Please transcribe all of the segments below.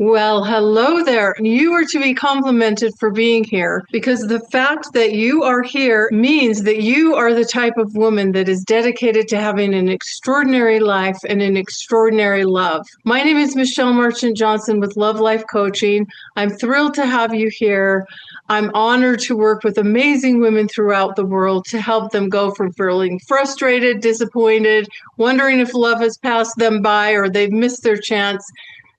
Well, hello there. You are to be complimented for being here because the fact that you are here means that you are the type of woman that is dedicated to having an extraordinary life and an extraordinary love. My name is Michelle Marchant Johnson with Love Life Coaching. I'm thrilled to have you here. I'm honored to work with amazing women throughout the world to help them go from feeling frustrated, disappointed, wondering if love has passed them by or they've missed their chance,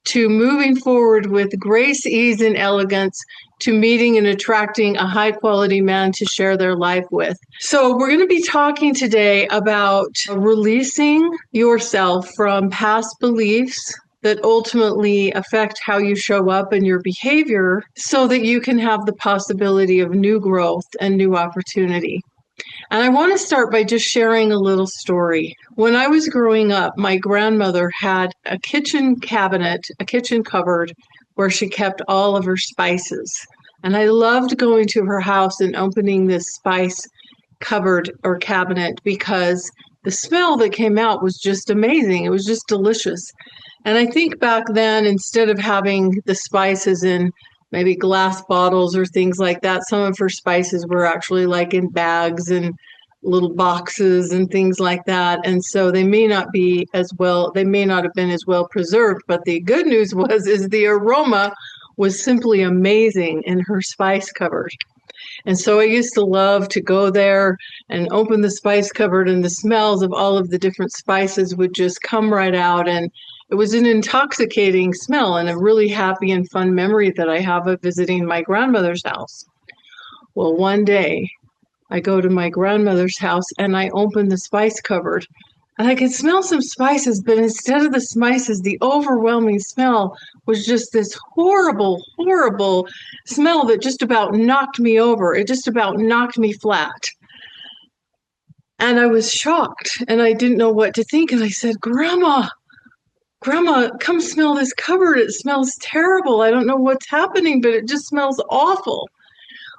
to moving forward with grace, ease, and elegance, to meeting and attracting a high quality man to share their life with. So we're going to be talking today about releasing yourself from past beliefs that ultimately affect how you show up and your behavior so that you can have the possibility of new growth and new opportunity. And I want to start by just sharing a little story. When I was growing up, my grandmother had a kitchen cabinet, a kitchen cupboard, where she kept all of her spices. And I loved going to her house and opening this spice cupboard or cabinet because the smell that came out was just amazing. It was just delicious. And I think back then, instead of having the spices in maybe glass bottles or things like that, some of her spices were actually like in bags and little boxes and things like that. And so they may not have been as well preserved, but the good news is the aroma was simply amazing in her spice cupboard. And so I used to love to go there and open the spice cupboard, and the smells of all of the different spices would just come right out. And it was an intoxicating smell and a really happy and fun memory that I have of visiting my grandmother's house. Well, one day I go to my grandmother's house and I open the spice cupboard and I could smell some spices, but instead of the spices, the overwhelming smell was just this horrible, horrible smell that just about knocked me over. It just about knocked me flat. And I was shocked and I didn't know what to think. And I said, Grandma, come smell this cupboard. It smells terrible. I don't know what's happening, but it just smells awful.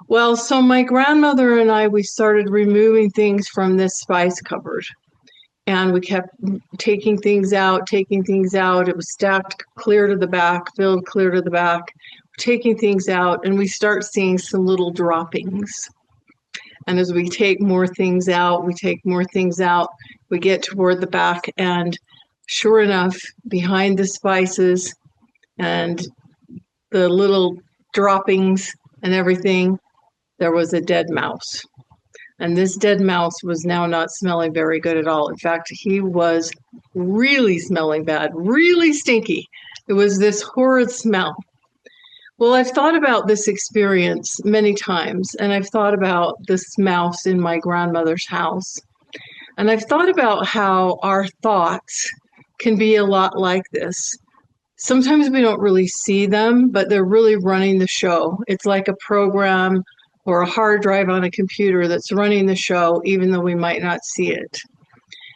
Well, so my grandmother and we started removing things from this spice cupboard. And we kept taking things out. It was stacked clear to the back, filled clear to the back, taking things out, and we start seeing some little droppings. And as we take more things out, we get toward the back, and sure enough, behind the spices and the little droppings and everything, there was a dead mouse. And this dead mouse was now not smelling very good at all. In fact, he was really smelling bad, really stinky. It was this horrid smell. Well, I've thought about this experience many times, and I've thought about this mouse in my grandmother's house. And I've thought about how our thoughts can be a lot like this. Sometimes we don't really see them, but they're really running the show. It's like a program or a hard drive on a computer that's running the show, even though we might not see it.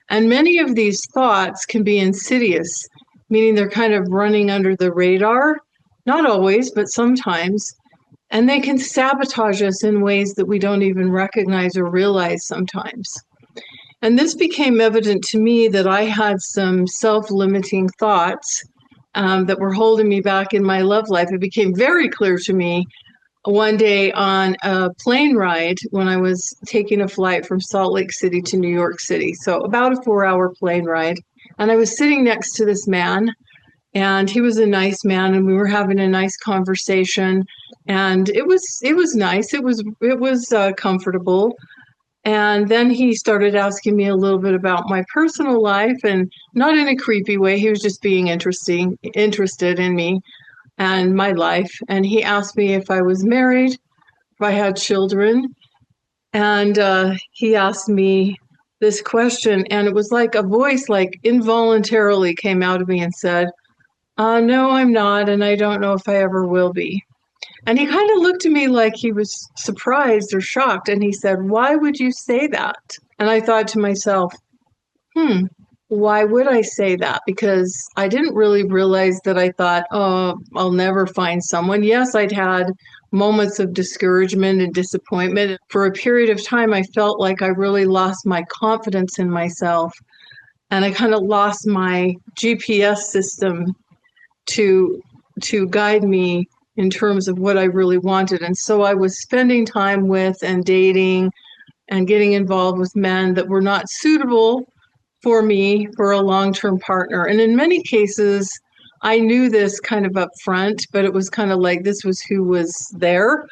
And many of these thoughts can be insidious, meaning they're kind of running under the radar, not always, but sometimes. And they can sabotage us in ways that we don't even recognize or realize sometimes. And this became evident to me that I had some self-limiting thoughts that were holding me back in my love life. It became very clear to me one day on a plane ride when I was taking a flight from Salt Lake City to New York City. So about a 4-hour plane ride. And I was sitting next to this man, and he was a nice man, and we were having a nice conversation. And it was nice. It was comfortable. And then he started asking me a little bit about my personal life, and not in a creepy way. He was just being interested in me and my life. And he asked me if I was married, if I had children. And he asked me this question, and it was like a voice, like involuntarily came out of me and said, no, I'm not, and I don't know if I ever will be. And he kind of looked at me like he was surprised or shocked. And he said, why would you say that? And I thought to myself, why would I say that? Because I didn't really realize that I thought, oh, I'll never find someone. Yes, I'd had moments of discouragement and disappointment. For a period of time, I felt like I really lost my confidence in myself. And I kind of lost my GPS system to to guide me in terms of what I really wanted. And so I was spending time with and dating and getting involved with men that were not suitable for me for a long-term partner. And in many cases, I knew this kind of up front, but it was kind of like this was who was there.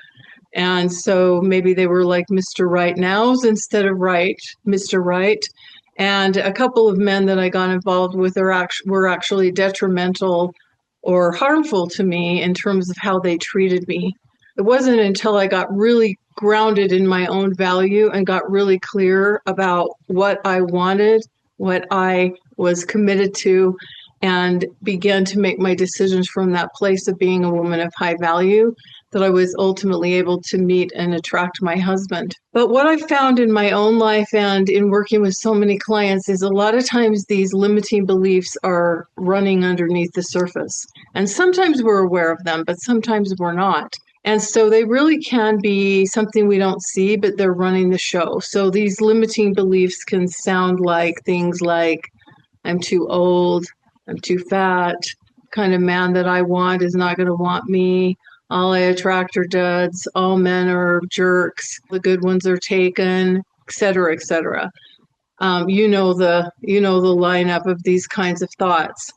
And so maybe they were like Mr. Right Nows instead of Mr. Right. And a couple of men that I got involved with were actually detrimental or harmful to me in terms of how they treated me. It wasn't until I got really grounded in my own value and got really clear about what I wanted, what I was committed to, and began to make my decisions from that place of being a woman of high value, that I was ultimately able to meet and attract my husband. But what I found in my own life and in working with so many clients is a lot of times these limiting beliefs are running underneath the surface. And sometimes we're aware of them, but sometimes we're not. And so they really can be something we don't see, but they're running the show. So these limiting beliefs can sound like things like, I'm too old, I'm too fat, kind of man that I want is not going to want me. All I attract are duds. All men are jerks. The good ones are taken, et cetera, et cetera. You know the lineup of these kinds of thoughts.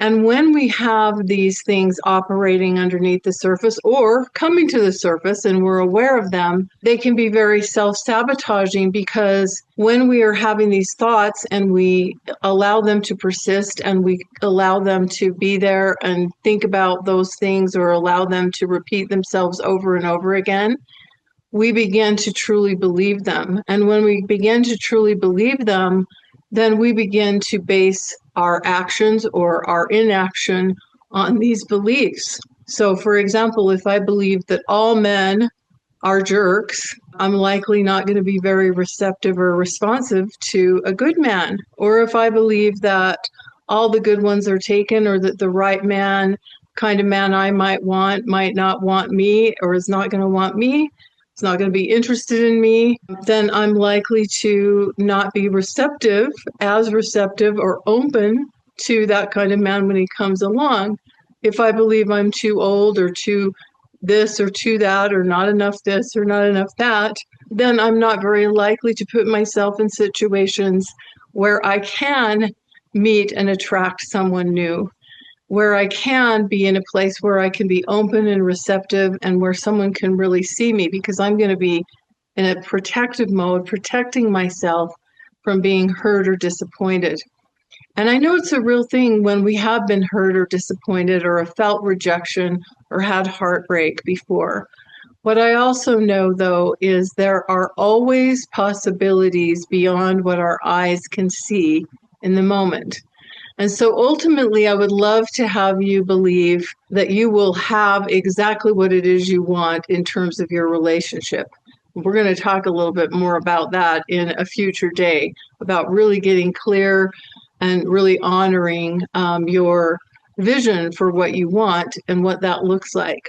And when we have these things operating underneath the surface or coming to the surface and we're aware of them, they can be very self-sabotaging, because when we are having these thoughts and we allow them to persist and we allow them to be there and think about those things or allow them to repeat themselves over and over again, we begin to truly believe them. And when we begin to truly believe them, then we begin to base our actions or our inaction on these beliefs. So, for example, if I believe that all men are jerks, I'm likely not going to be very receptive or responsive to a good man. Or if I believe that all the good ones are taken, or that the right man, kind of man I might want, might not want me, or is not going to want me, it's not going to be interested in me, then I'm likely to not be receptive or open to that kind of man when he comes along. If I believe I'm too old or too this or too that, or not enough this or not enough that, then I'm not very likely to put myself in situations where I can meet and attract someone new, where I can be in a place where I can be open and receptive and where someone can really see me, because I'm going to be in a protective mode, protecting myself from being hurt or disappointed. And I know it's a real thing when we have been hurt or disappointed or have felt rejection or had heartbreak before. What I also know, though, is there are always possibilities beyond what our eyes can see in the moment. And so ultimately, I would love to have you believe that you will have exactly what it is you want in terms of your relationship. We're going to talk a little bit more about that in a future day, about really getting clear and really honoring your vision for what you want and what that looks like.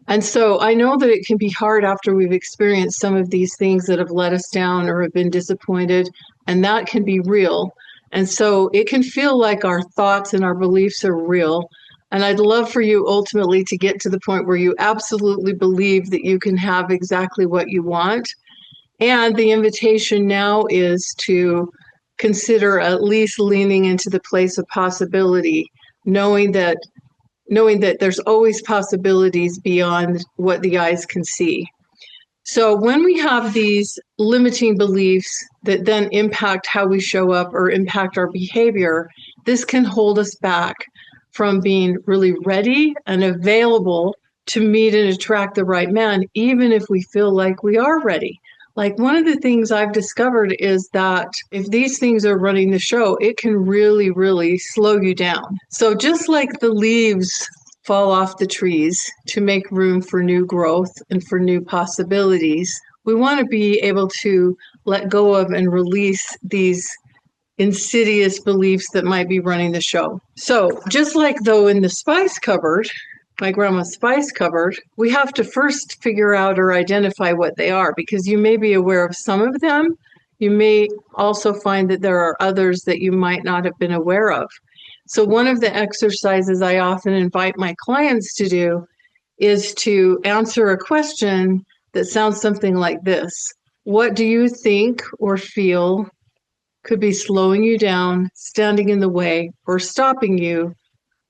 And so I know that it can be hard after we've experienced some of these things that have let us down or have been disappointed, and that can be real. And so it can feel like our thoughts and our beliefs are real. And I'd love for you ultimately to get to the point where you absolutely believe that you can have exactly what you want. And the invitation now is to consider at least leaning into the place of possibility, knowing that there's always possibilities beyond what the eyes can see. So when we have these limiting beliefs that then impact how we show up or impact our behavior, this can hold us back from being really ready and available to meet and attract the right man, even if we feel like we are ready. Like, one of the things I've discovered is that if these things are running the show, it can really, really slow you down. So just like the leaves fall off the trees to make room for new growth and for new possibilities, we want to be able to let go of and release these insidious beliefs that might be running the show. So just like though in the spice cupboard, my grandma's spice cupboard, we have to first figure out or identify what they are, because you may be aware of some of them. You may also find that there are others that you might not have been aware of. So one of the exercises I often invite my clients to do is to answer a question that sounds something like this. What do you think or feel could be slowing you down, standing in the way, or stopping you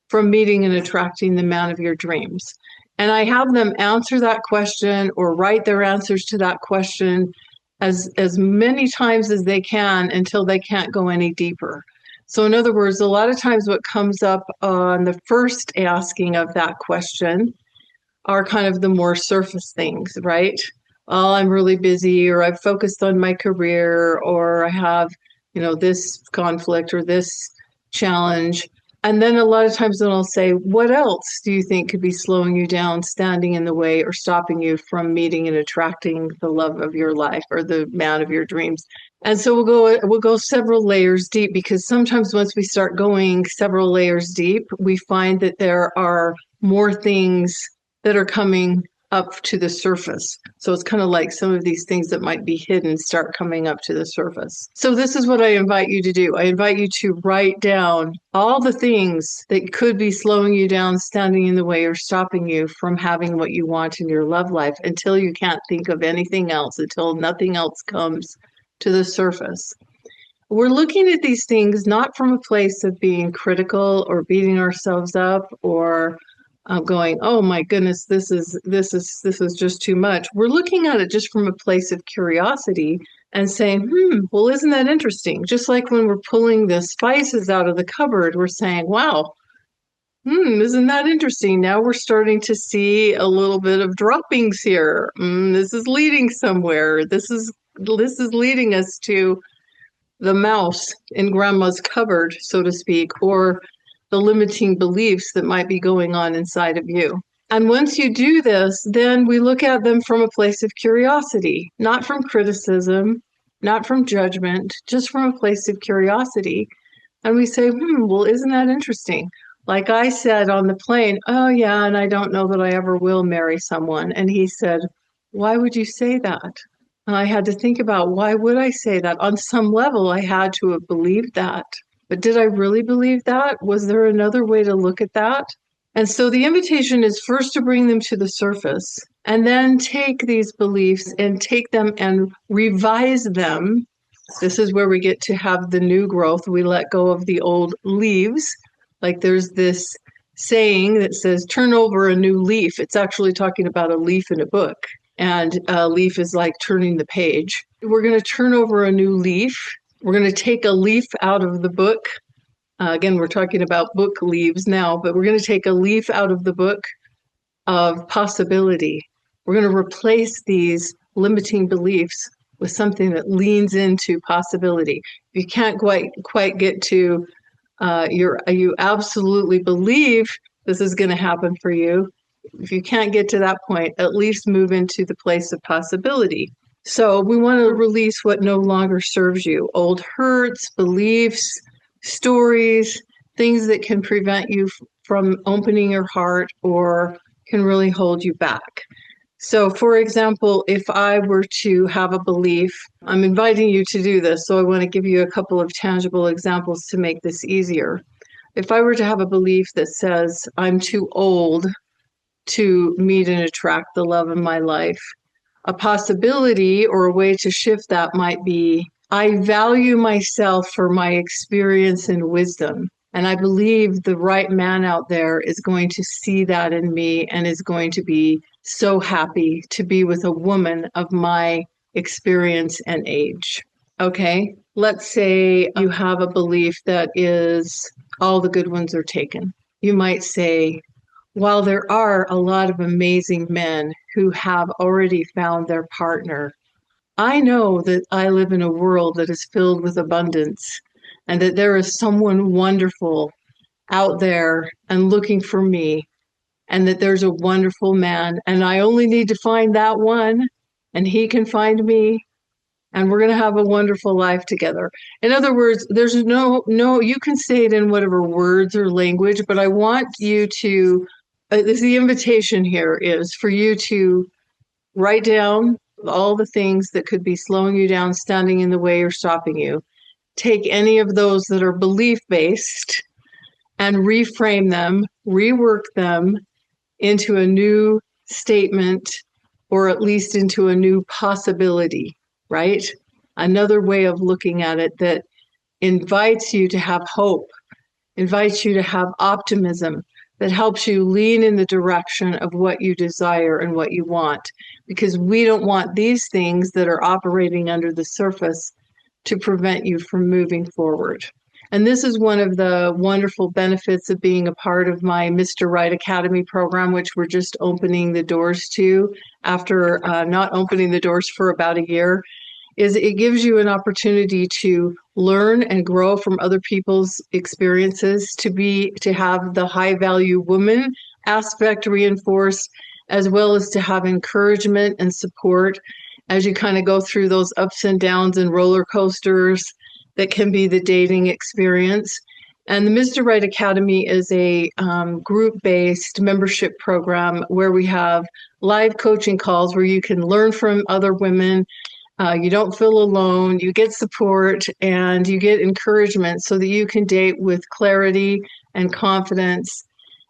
from meeting and attracting the man of your dreams? And I have them answer that question or write their answers to that question as many times as they can until they can't go any deeper. So in other words, a lot of times what comes up on the first asking of that question are kind of the more surface things, right? Oh, I'm really busy, or I've focused on my career, or I have, this conflict or this challenge. And then a lot of times then I'll say, what else do you think could be slowing you down, standing in the way, or stopping you from meeting and attracting the love of your life or the man of your dreams? And so we'll go several layers deep, because sometimes once we start going several layers deep, we find that there are more things that are coming up to the surface. So it's kind of like some of these things that might be hidden start coming up to the surface. So this is what I invite you to do. I invite you to write down all the things that could be slowing you down, standing in the way, or stopping you from having what you want in your love life until you can't think of anything else, until nothing else comes to the surface. We're looking at these things not from a place of being critical or beating ourselves up or going, oh my goodness, this is just too much. We're looking at it just from a place of curiosity and saying, well, isn't that interesting? Just like when we're pulling the spices out of the cupboard, we're saying, wow, isn't that interesting? Now we're starting to see a little bit of droppings here. This is leading somewhere. This is leading us to the mouse in grandma's cupboard, so to speak, or the limiting beliefs that might be going on inside of you. And once you do this, then we look at them from a place of curiosity, not from criticism, not from judgment, just from a place of curiosity. And we say, well, isn't that interesting? Like I said on the plane, oh yeah, and I don't know that I ever will marry someone. And he said, why would you say that? And I had to think about, why would I say that? On some level, I had to have believed that. But did I really believe that? Was there another way to look at that? And so the invitation is first to bring them to the surface and then take these beliefs and take them and revise them. This is where we get to have the new growth. We let go of the old leaves. Like there's this saying that says, turn over a new leaf. It's actually talking about a leaf in a book. And a leaf is like turning the page. We're going to turn over a new leaf. We're going to take a leaf out of the book. Again, we're talking about book leaves now, but we're going to take a leaf out of the book of possibility. We're going to replace these limiting beliefs with something that leans into possibility. If you can't quite get to you absolutely believe this is going to happen for you. If you can't get to that point, at least move into the place of possibility. So we want to release what no longer serves you, old hurts, beliefs, stories, things that can prevent you from opening your heart or can really hold you back. So for example, if I were to have a belief, I'm inviting you to do this, so I want to give you a couple of tangible examples to make this easier. If I were to have a belief that says, I'm too old to meet and attract the love of my life, a possibility or a way to shift that might be, I value myself for my experience and wisdom. And I believe the right man out there is going to see that in me and is going to be so happy to be with a woman of my experience and age. Okay, let's say you have a belief that is all the good ones are taken. You might say, while there are a lot of amazing men who have already found their partner, I know that I live in a world that is filled with abundance and that there is someone wonderful out there and looking for me, and that there's a wonderful man and I only need to find that one and he can find me and we're going to have a wonderful life together. In other words, there's no, you can say it in whatever words or language, but I want you to, the invitation here is for you to write down all the things that could be slowing you down, standing in the way, or stopping you. Take any of those that are belief-based and reframe them, rework them into a new statement, or at least into a new possibility, right? Another way of looking at it that invites you to have hope, invites you to have optimism, that helps you lean in the direction of what you desire and what you want. Because we don't want these things that are operating under the surface to prevent you from moving forward. And this is one of the wonderful benefits of being a part of my Mr. Right Academy program, which we're just opening the doors to after not opening the doors for about a year, is it gives you an opportunity to learn and grow from other people's experiences, to have the high value woman aspect reinforced, as well as to have encouragement and support as you kind of go through those ups and downs and roller coasters that can be the dating experience. And the Mr. Right Academy is a group-based membership program where we have live coaching calls where you can learn from other women. You don't feel alone, you get support, and you get encouragement so that you can date with clarity and confidence,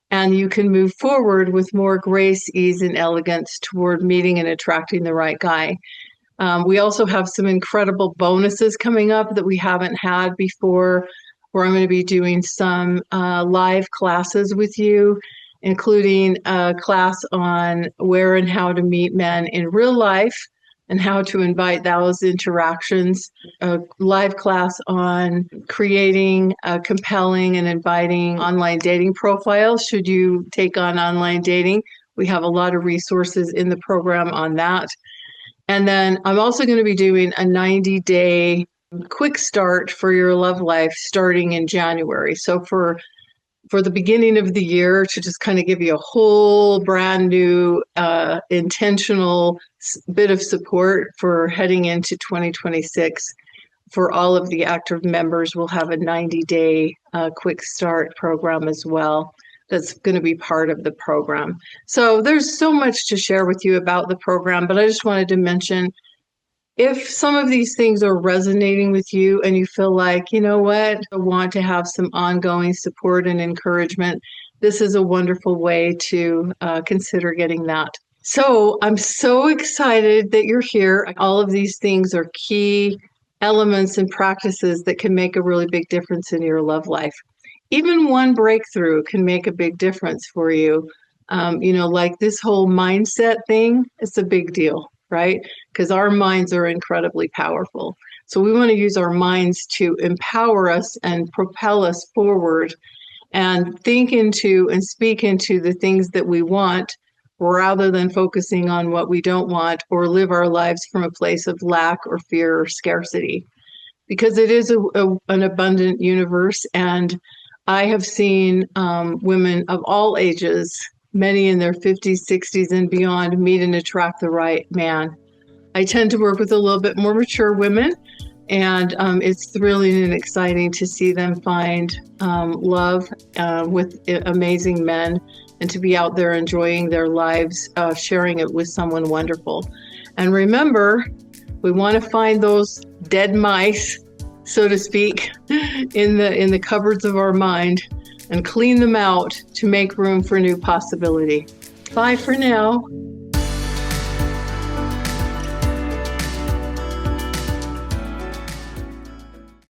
and you can move forward with more grace, ease, and elegance toward meeting and attracting the right guy. We also have some incredible bonuses coming up that we haven't had before, where I'm going to be doing some live classes with you, including a class on where and how to meet men in real life and how to invite those interactions, a live class on creating a compelling and inviting online dating profiles should you take on online dating. We have a lot of resources in the program on that. And then I'm also going to be doing a 90-day quick start for your love life starting in January. So for the beginning of the year, to just kind of give you a whole brand new intentional bit of support for heading into 2026. For all of the active members, we'll have a 90-day quick start program as well. That's going to be part of the program. So there's so much to share with you about the program, but I just wanted to mention, if some of these things are resonating with you and you feel like, you know what, I want to have some ongoing support and encouragement, this is a wonderful way to consider getting that. So I'm so excited that you're here. All of these things are key elements and practices that can make a really big difference in your love life. Even one breakthrough can make a big difference for you. Like this whole mindset thing, it's a big deal, right? Because our minds are incredibly powerful. So we want to use our minds to empower us and propel us forward and think into and speak into the things that we want, rather than focusing on what we don't want or live our lives from a place of lack or fear or scarcity. Because it is an abundant universe, and I have seen women of all ages, many in their 50s, 60s, and beyond, meet and attract the right man. I tend to work with a little bit more mature women, and it's thrilling and exciting to see them find love with amazing men and to be out there enjoying their lives, sharing it with someone wonderful. And remember, we want to find those dead mice, so to speak, in the cupboards of our mind and clean them out to make room for new possibility. Bye for now.